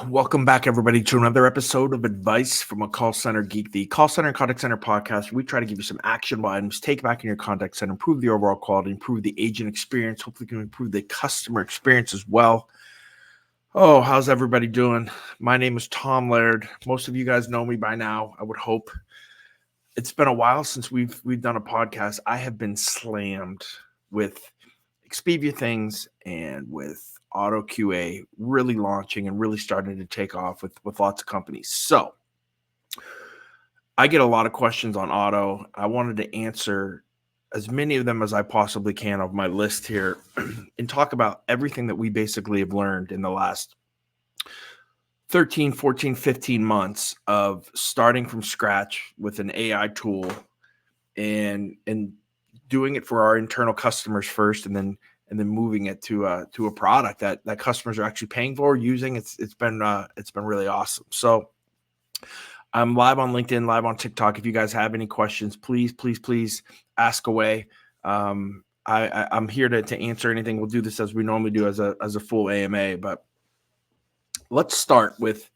Welcome back, everybody, to another episode of Advice from a Call Center Geek, the call center and contact center podcast. We try to give you some actionable items, take back in your contact center, improve the overall quality, improve the agent experience, hopefully can improve the customer experience as well. Oh, how's everybody doing? My name is Tom Laird. Most of you guys know me by now, I would hope. It's been a while since we've done a podcast. I have been slammed with Expivia things and with OttoQA really launching and really starting to take off with lots of companies. So I get a lot of questions on Otto. I wanted to answer as many of them as I possibly can of my list here and talk about everything that we basically have learned in the last 13, 14, 15 months of starting from scratch with an AI tool and doing it for our internal customers first, and then moving it to a product that customers are actually paying for, using. It's been really awesome. So I'm live on LinkedIn, live on TikTok. If you guys have any questions, please ask away. I'm here to answer anything. We'll do this as we normally do as a full AMA, but let's start with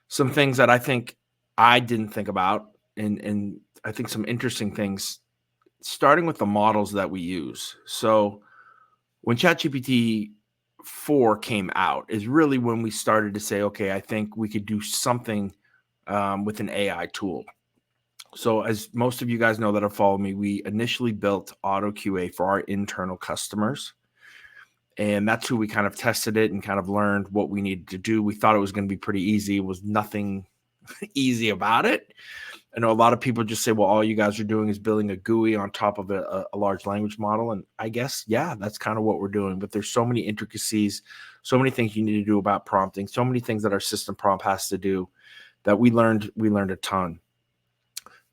some things that I think I didn't think about, and I think some interesting things, starting with the models that we use. So when ChatGPT 4 came out is really when we started to say, okay, I think we could do something with an AI tool. So as most of you guys know that have followed me, we initially built OttoQA for our internal customers. And that's who we kind of tested it and kind of learned what we needed to do. We thought it was going to be pretty easy. It was nothing easy about it. I know a lot of people just say, well, all you guys are doing is building a GUI on top of a large language model. And I guess, yeah, that's kind of what we're doing. But there's so many intricacies, so many things you need to do about prompting, so many things that our system prompt has to do that we learned a ton.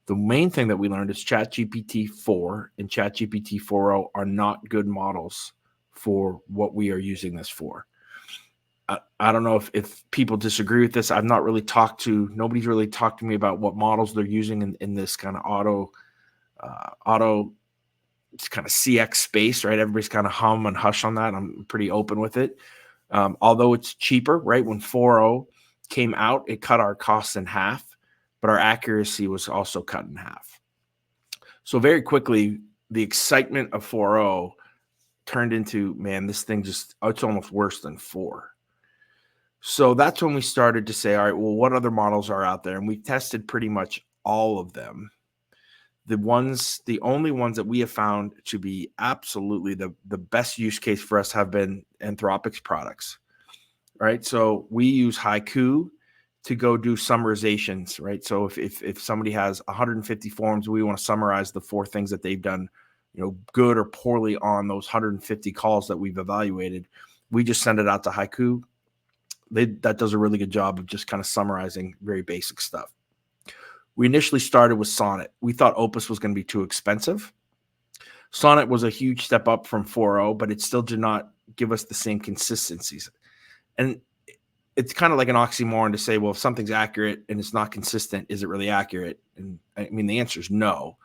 The main thing that we learned is ChatGPT 4 and ChatGPT 4.0 are not good models for what we are using this for. I don't know if people disagree with this. I've not really nobody's really talked to me about what models they're using in this kind of auto it's kind of CX space, right? Everybody's kind of hum and hush on that. I'm pretty open with it. Although it's cheaper, right? When 4.0 came out, it cut our costs in half, but our accuracy was also cut in half. So very quickly, the excitement of 4.0 turned into, man, this thing it's almost worse than 4. So that's when we started to say, all right, well, what other models are out there? And we tested pretty much all of them. The only ones that we have found to be absolutely the best use case for us have been Anthropic's products, right? So we use Haiku to go do summarizations, right? So if somebody has 150 forms, we want to summarize the 4 things that they've done, good or poorly on those 150 calls that we've evaluated. We just send it out to Haiku. That does a really good job of just kind of summarizing very basic stuff. We initially started with Sonnet. We thought Opus was going to be too expensive. Sonnet was a huge step up from 4.0, but it still did not give us the same consistencies. And it's kind of like an oxymoron to say, well, if something's accurate and it's not consistent, is it really accurate? And I mean, the answer is no.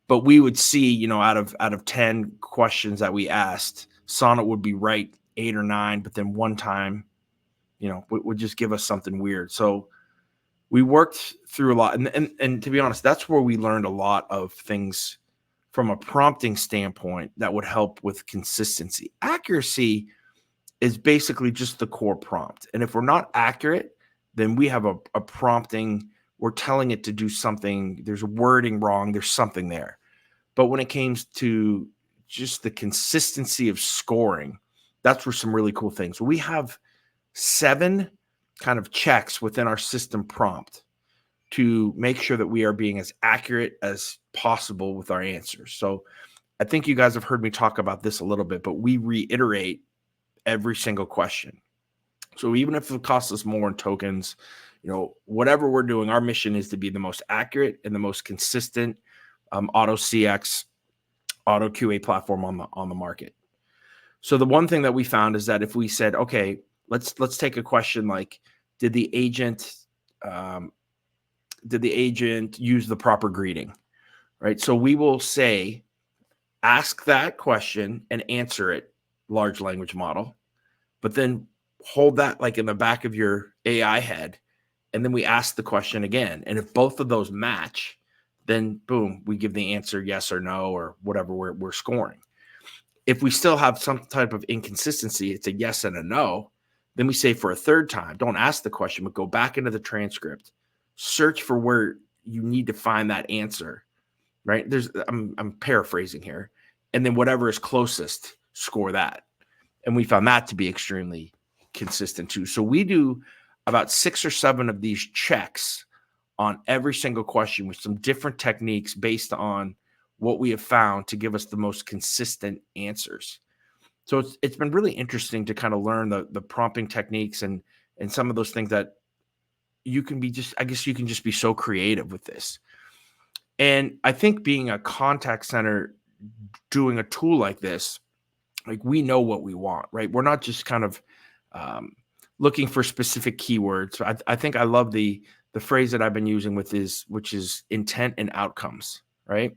But we would see, out of 10 questions that we asked, Sonnet would be right 8 or 9, but then one time, would just give us something weird. So we worked through a lot. And to be honest, that's where we learned a lot of things from a prompting standpoint that would help with consistency. Accuracy is basically just the core prompt. And if we're not accurate, then we have a prompting, we're telling it to do something, there's wording wrong, there's something there. But when it came to just the consistency of scoring, that's where some really cool things. We have 7 kind of checks within our system prompt to make sure that we are being as accurate as possible with our answers. So I think you guys have heard me talk about this a little bit, but we reiterate every single question. So even if it costs us more in tokens, whatever we're doing, our mission is to be the most accurate and the most consistent auto CX, auto QA platform on the market. So the one thing that we found is that if we said, okay, let's take a question like, did the agent use the proper greeting, right? So we will say, ask that question and answer it, large language model, but then hold that like in the back of your AI head, and then we ask the question again. And if both of those match, then boom, we give the answer yes or no or whatever we're scoring. If we still have some type of inconsistency, it's a yes and a no, then we say for a third time, don't ask the question, but go back into the transcript, search for where you need to find that answer, right? I'm paraphrasing here. And then whatever is closest, score that. And we found that to be extremely consistent too. So we do about 6 or 7 of these checks on every single question with some different techniques based on what we have found to give us the most consistent answers. So it's been really interesting to kind of learn the prompting techniques and some of those things that you can be just, I guess you can just be so creative with this. And I think being a contact center, doing a tool like this, like we know what we want, right? We're not just kind of looking for specific keywords. I think I love the phrase that I've been using which is intent and outcomes, right?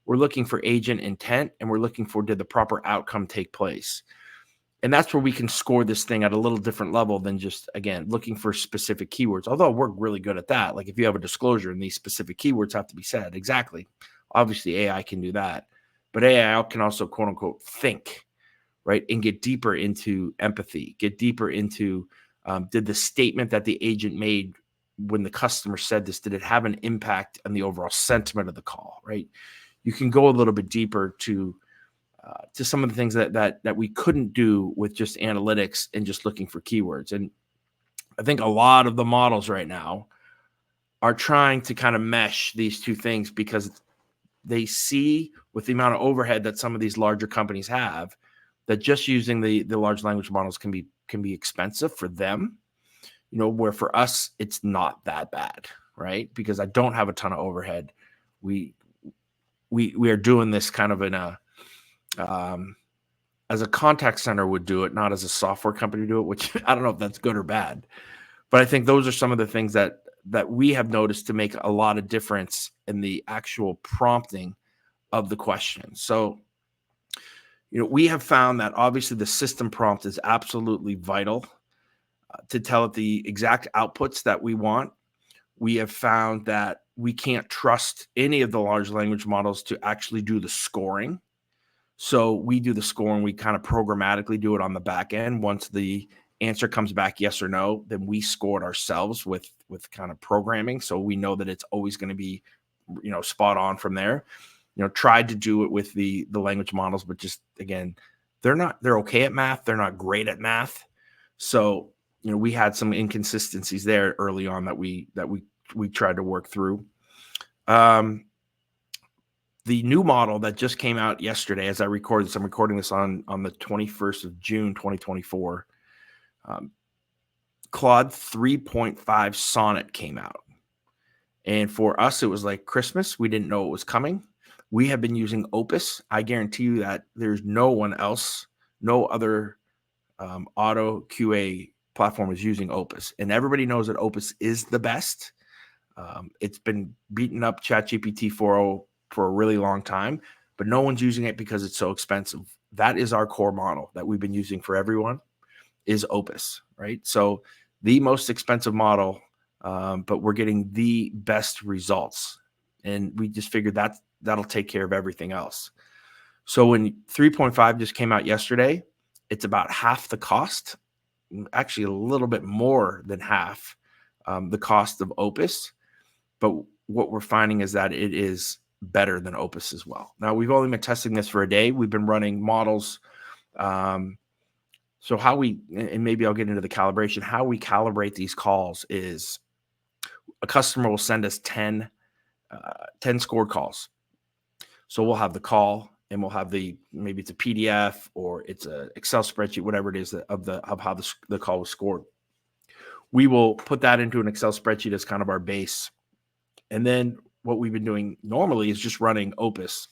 We're looking for agent intent and we're looking for, did the proper outcome take place? And that's where we can score this thing at a little different level than just, again, looking for specific keywords. Although we're really good at that. Like if you have a disclosure and these specific keywords have to be said, exactly. Obviously AI can do that, but AI can also quote unquote think, right? And get deeper into empathy, get deeper into, did the statement that the agent made when the customer said this, did it have an impact on the overall sentiment of the call, right? You can go a little bit deeper to some of the things that we couldn't do with just analytics and just looking for keywords. And I think a lot of the models right now are trying to kind of mesh these two things because they see with the amount of overhead that some of these larger companies have, that just using the large language models can be expensive for them, where for us, it's not that bad, right? Because I don't have a ton of overhead. We are doing this kind of in a, as a contact center would do it, not as a software company do it, which I don't know if that's good or bad, but I think those are some of the things that we have noticed to make a lot of difference in the actual prompting of the question. So, we have found that obviously the system prompt is absolutely vital to tell it the exact outputs that we want. We have found that we can't trust any of the large language models to actually do the scoring. So we do the scoring, we kind of programmatically do it on the back end. Once the answer comes back yes or no, then we score it ourselves with kind of programming. So we know that it's always going to be, spot on from there. Tried to do it with the language models, but just again, they're okay at math. They're not great at math. So, we had some inconsistencies there early on that we tried to work through. The new model that just came out yesterday, as I recorded this, I'm recording this on the 21st of June, 2024. Claude 3.5 Sonnet came out. And for us, it was like Christmas. We didn't know it was coming. We have been using Opus. I guarantee you that there's no one else, no other OttoQA platform is using Opus. And everybody knows that Opus is the best. It's been beaten up ChatGPT 4.0 for a really long time, but no one's using it because it's so expensive. That is our core model that we've been using for everyone is Opus, right? So the most expensive model, but we're getting the best results. And we just figured that'll take care of everything else. So when 3.5 just came out yesterday, it's about half the cost, actually a little bit more than half the cost of Opus. But what we're finding is that it is better than Opus as well. Now, we've only been testing this for a day. We've been running models. So and maybe I'll get into the calibration, how we calibrate these calls is a customer will send us 10 scored calls. So we'll have the call and we'll have maybe it's a PDF or it's an Excel spreadsheet, whatever it is of how the call was scored. We will put that into an Excel spreadsheet as kind of our base. And then what we've been doing normally is just running Opus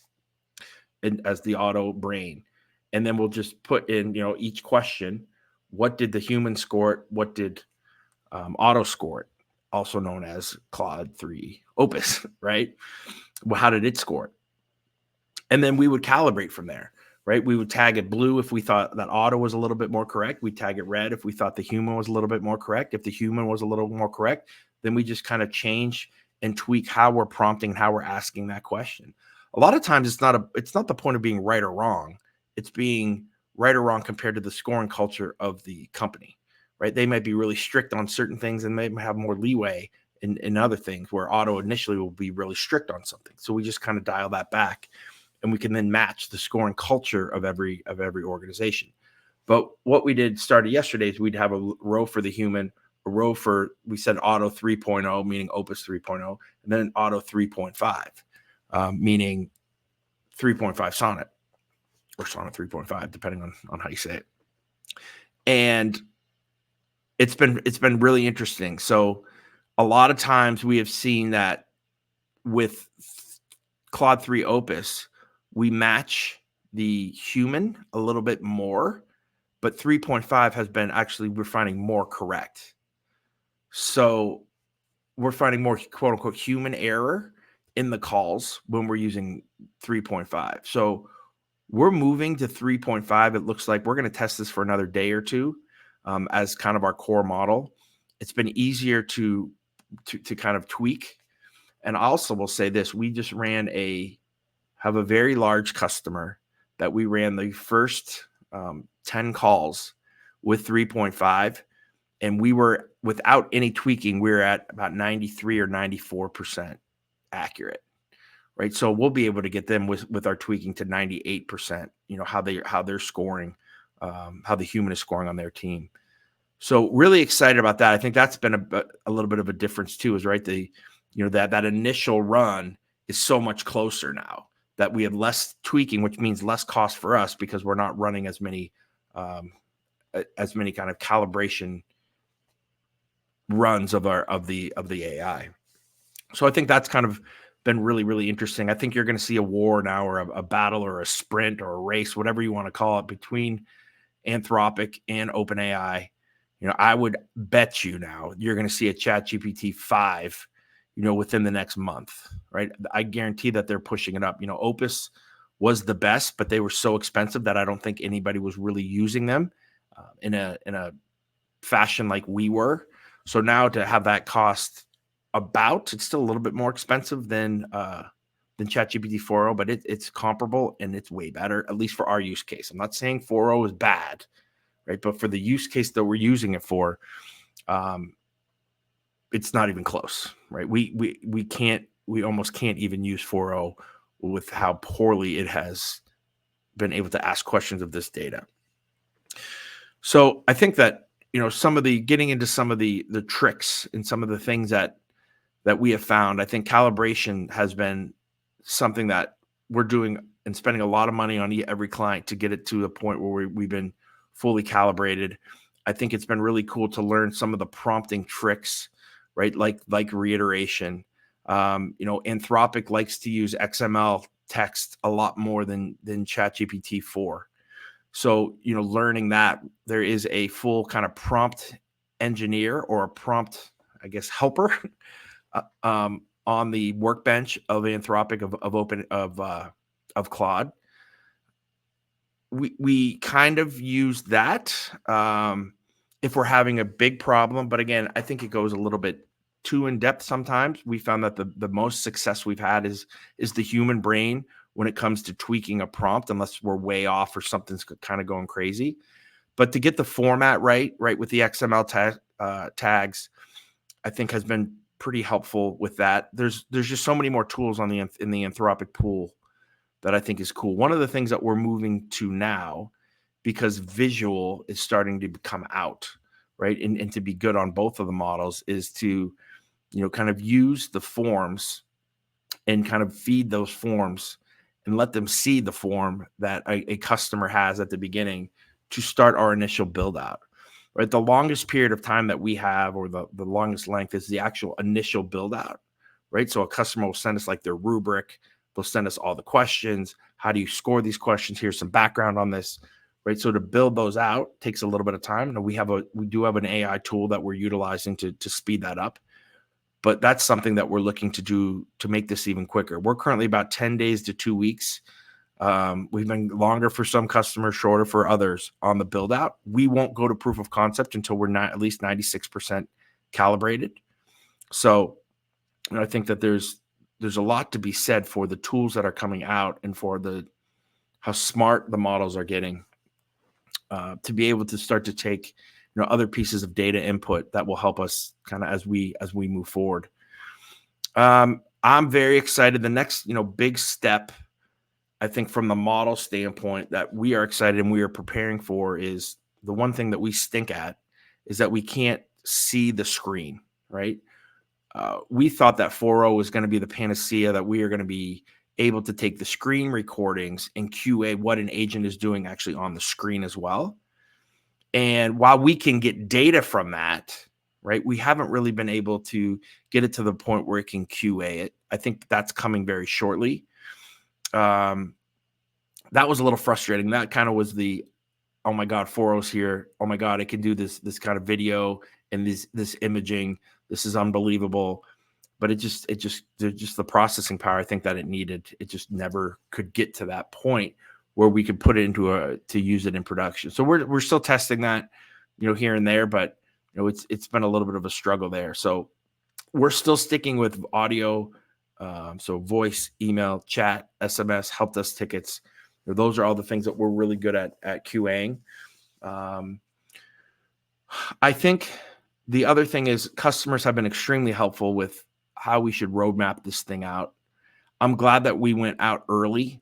as the auto brain. And then we'll just put in, each question, what did the human score it? What did auto score it? Also known as Claude 3 Opus, right? Well, how did it score it? And then we would calibrate from there, right? We would tag it blue if we thought that Otto was a little bit more correct. We'd tag it red if we thought the human was a little bit more correct. If the human was a little more correct, then we just kind of change and tweak how we're prompting and how we're asking that question. A lot of times it's not the point of being right or wrong. It's being right or wrong compared to the scoring culture of the company, right? They might be really strict on certain things and they might have more leeway in other things, where Otto initially will be really strict on something. So we just kind of dial that back, and we can then match the scoring culture of every organization. But what we did started yesterday is we'd have a row for the human, a row for, we said Otto 3.0, meaning Opus 3.0, and then Otto 3.5, meaning 3.5 Sonnet, or Sonnet 3.5, depending on how you say it. And it's been really interesting. So a lot of times we have seen that with Claude 3 Opus, we match the human a little bit more, but 3.5 has been actually, we're finding more correct. So we're finding more quote unquote human error in the calls when we're using 3.5. So we're moving to 3.5. It looks like we're going to test this for another day or two as kind of our core model. It's been easier to kind of tweak. And I also will say this, we just have a very large customer that we ran the first 10 calls with 3.5, and we were, without any tweaking, we were at about 93 or 94% accurate, right? So we'll be able to get them with our tweaking to 98%, how they're scoring, how the human is scoring on their team. So really excited about that. I think that's been a little bit of a difference too, is right. That initial run is so much closer now that we have less tweaking, which means less cost for us because we're not running as many kind of calibration runs of the AI. So I think that's kind of been really, really interesting. I think you're going to see a war now, or a battle, or a sprint, or a race, whatever you want to call it, between Anthropic and OpenAI. I would bet you now you're going to see a ChatGPT 5, within the next month, right? I guarantee that they're pushing it up. Opus was the best, but they were so expensive that I don't think anybody was really using them in a fashion like we were. So now to have that cost it's still a little bit more expensive than ChatGPT 4.0, but it's comparable and it's way better, at least for our use case. I'm not saying 4.0 is bad, right? But for the use case that we're using it for, it's not even close, right? We almost can't even use 4.0 with how poorly it has been able to ask questions of this data. So I think that, getting into some of the tricks and some of the things that we have found, I think calibration has been something that we're doing and spending a lot of money on every client to get it to the point where we've been fully calibrated. I think it's been really cool to learn some of the prompting tricks, right? Like reiteration. Anthropic likes to use XML text a lot more than ChatGPT 4. So, learning that there is a full kind of prompt engineer, or a prompt, I guess, helper on the workbench of Anthropic, of Claude. We kind of use that if we're having a big problem, but again, I think it goes a little bit too in depth sometimes. We found that the most success we've had is the human brain when it comes to tweaking a prompt, unless we're way off or something's kind of going crazy. But to get the format right with the XML tags, I think has been pretty helpful with that. There's just so many more tools in the Anthropic pool that I think is cool. One of the things that we're moving to now, because visual is starting to come out, right, and to be good on both of the models, is to kind of use the forms and kind of feed those forms and let them see the form that a customer has at the beginning to start our initial build out. Right, the longest period of time that we have, or the longest length, is the actual initial build out, right? So a customer will send us like their rubric, they'll send us all the questions. How do you score these questions? Here's some background on this, right? So to build those out takes a little bit of time. And we do have an AI tool that we're utilizing to speed that up. But that's something that we're looking to do to make this even quicker. We're currently about 10 days to 2 weeks We've been longer for some customers, shorter for others on the build out. We won't go to proof of concept until we're not at least 96% calibrated. So I think that there's a lot to be said for the tools that are coming out and for the how smart the models are getting, to be able to start to take other pieces of data input that will help us kind of as we move forward. I'm very excited. The next big step, I think, from the model standpoint that we are excited and we are preparing for is the one thing that we stink at is that we can't see the screen, right? We thought that 4.0 was going to be the panacea, that we are going to be able to take the screen recordings and QA what an agent is doing actually on the screen as well. And while we can get data from that, right, we haven't really been able to get it to the point where it can QA it. I think that's coming very shortly. That was a little frustrating. That kind of was the, oh my God, 4.0's here. Oh my God, I can do this kind of video and this imaging. This is unbelievable. But just the processing power I think that it needed, it just never could get to that point where we could put it into to use it in production. So we're still testing that, here and there, but it's been a little bit of a struggle there. So we're still sticking with audio, so voice, email, chat, SMS, help desk tickets. Those are all the things that we're really good at QAing. I think the other thing is customers have been extremely helpful with how we should roadmap this thing out. I'm glad that we went out early.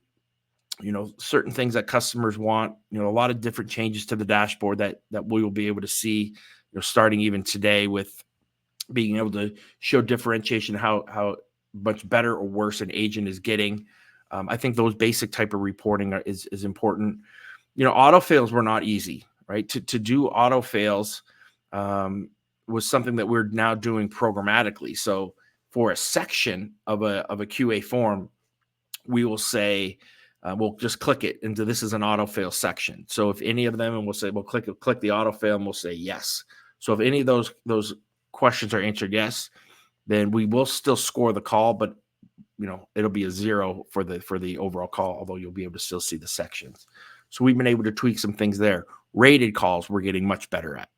Certain things that customers want, a lot of different changes to the dashboard that we will be able to see, starting even today, with being able to show differentiation, how much better or worse an agent is getting. I think those basic type of reporting is important. Auto fails were not easy, right? To do auto fails was something that we're now doing programmatically. So for a section of a QA form, we will say, we'll just click it into this is an auto fail section. So if any of them, and we'll say, we'll click the auto fail and we'll say yes. So if any of those questions are answered yes, then we will still score the call, but it'll be a 0 for the overall call, although you'll be able to still see the sections. So we've been able to tweak some things there. Rated calls we're getting much better at.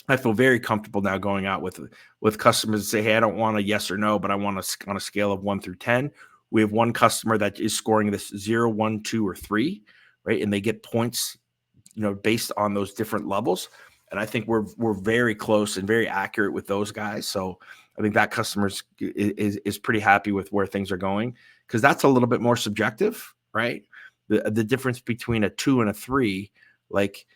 I feel very comfortable now going out with customers and say, hey, I don't want a yes or no, but I want on a scale of 1 through 10. We have one customer that is scoring this 0, 1, 2, or 3, right? And they get points, based on those different levels. And I think we're very close and very accurate with those guys. So I think that customer is pretty happy with where things are going, because that's a little bit more subjective, right? The difference between a 2 and a 3, like,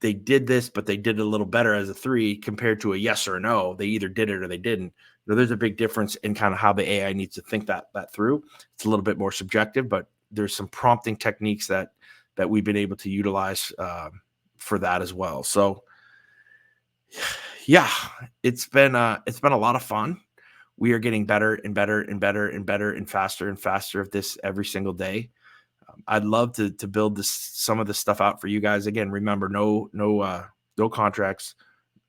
they did this, but they did it a little better as a 3 compared to a yes or a no. They either did it or they didn't. There's a big difference in kind of how the AI needs to think that through. It's a little bit more subjective, but there's some prompting techniques that we've been able to utilize for that as well. So yeah, it's been a lot of fun. We are getting better and better and better and better and faster at this every single day. I'd love to build some of this stuff out for you guys. Again, remember, no contracts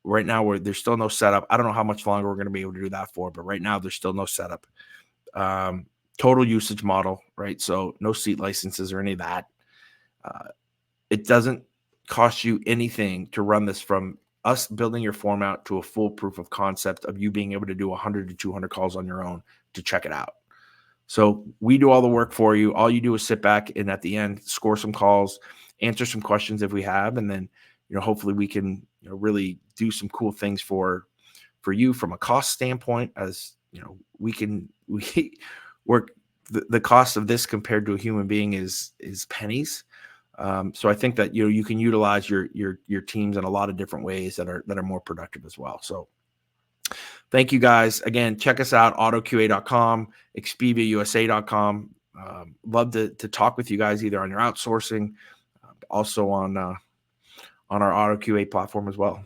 right now. There's still no setup. I don't know how much longer we're going to be able to do that for, but right now there's still no setup. Total usage model, right? So no seat licenses or any of that. It doesn't cost you anything to run this, from us building your form out to a full proof of concept of you being able to do 100 to 200 calls on your own to check it out. So we do all the work for you. All you do is sit back and at the end score some calls, answer some questions if we have, and then hopefully we can really do some cool things for you from a cost standpoint. As we work the cost of this compared to a human being is pennies. So I think that you can utilize your teams in a lot of different ways that are more productive as well. So thank you guys. Again, check us out, OttoQA.com, ExpiviaUSA.com. Love to talk with you guys either on your outsourcing, also on our OttoQA platform as well.